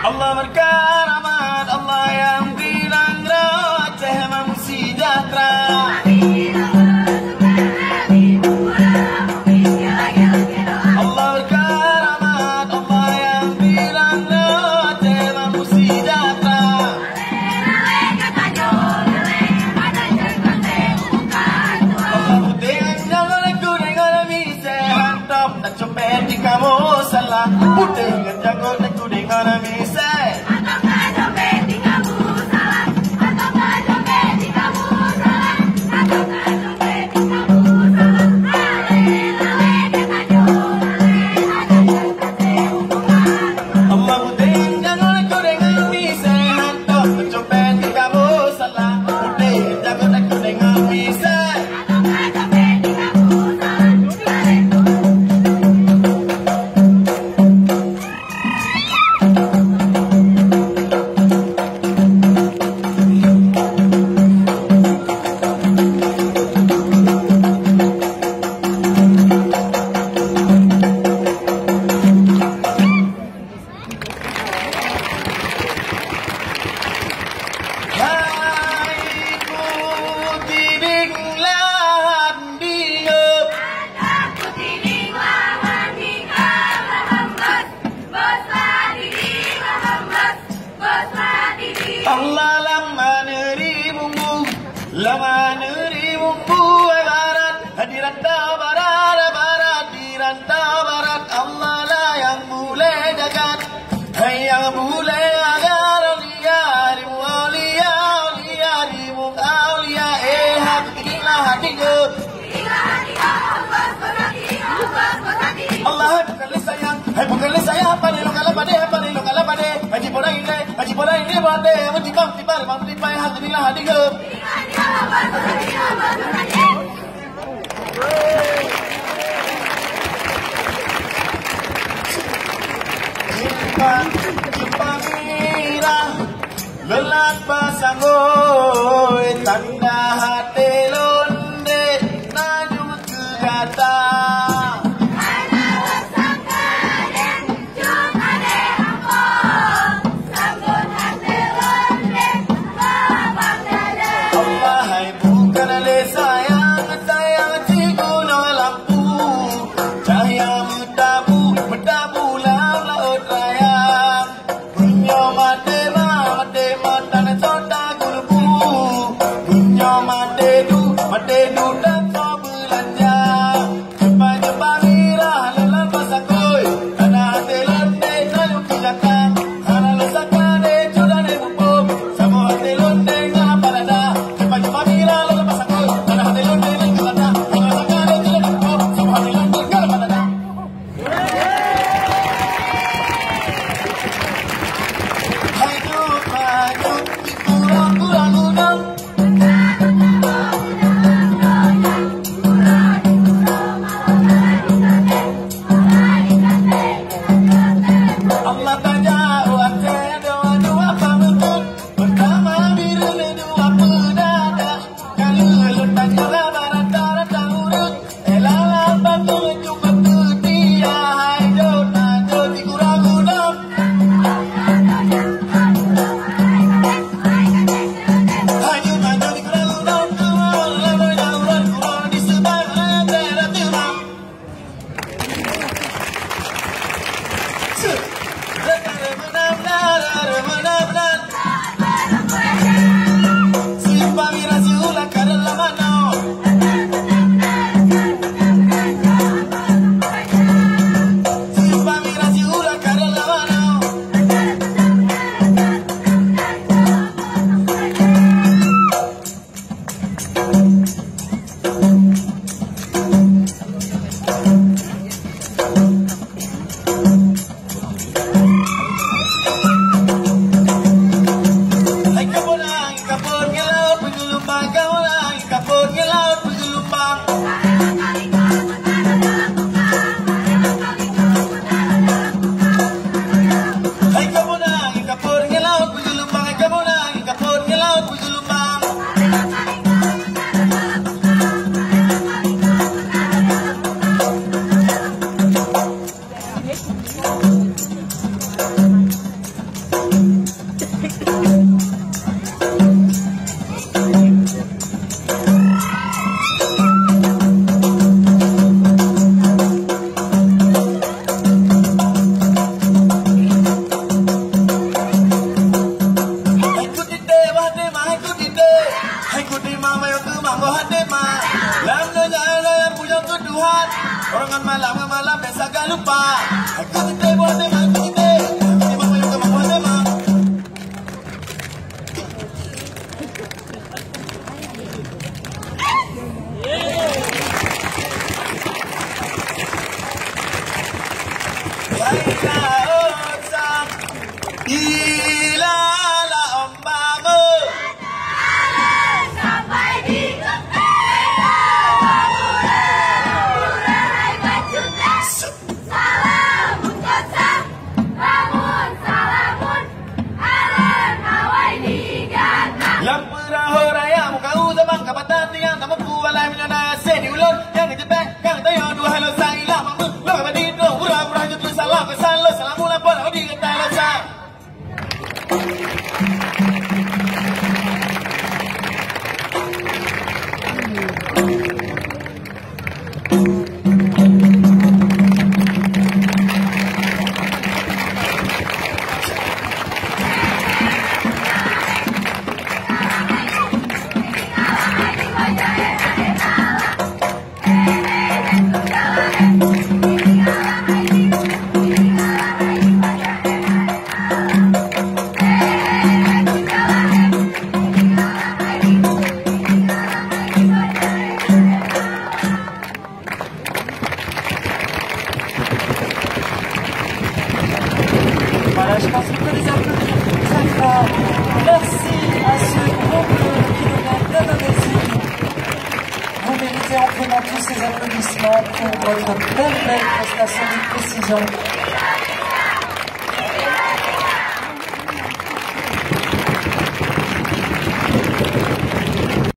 Allah berkaramat, Allah yang bilang receh memang sejahtera. Allah berkaramat, Allah yang bilang receh memang sejahtera. Allah putih jangan aku dengan bisa hantam dan copet di kamu salah. Putih jangan aku dengan bisa. Allah lama nerimu barat hadirat barat di rantau barat. Allah lah yang boleh jagat, yang boleh agar aulia-auliamu aulia hatilah hatiku. Allah bukanlah sayang, bukanlah sayang pada haji pola ini pada tiba hatilah hatiku. Simpang merah lelat pasangoi tanda hati londe naju ke kata. Orang malam biasa gak lupa. Aku titip buat tema, aku titip. Aku mama yang kamu buat tema. Laila osa, ilala ombamu. Sampai di kapatan yang tak mampu walai menyana sedi ulun yang ngejebek yang tayo dua halo sailah mamu lo kabadito pura-pura jatuh salah pesan lo salamu lapor aku dikata lo sa Voilà, je pense que les applaudissements très fort. Merci à ce groupe qui nous vient d'Indonésie. Vous méritez amplement tous ces applaudissements pour votre belle prestation de précision.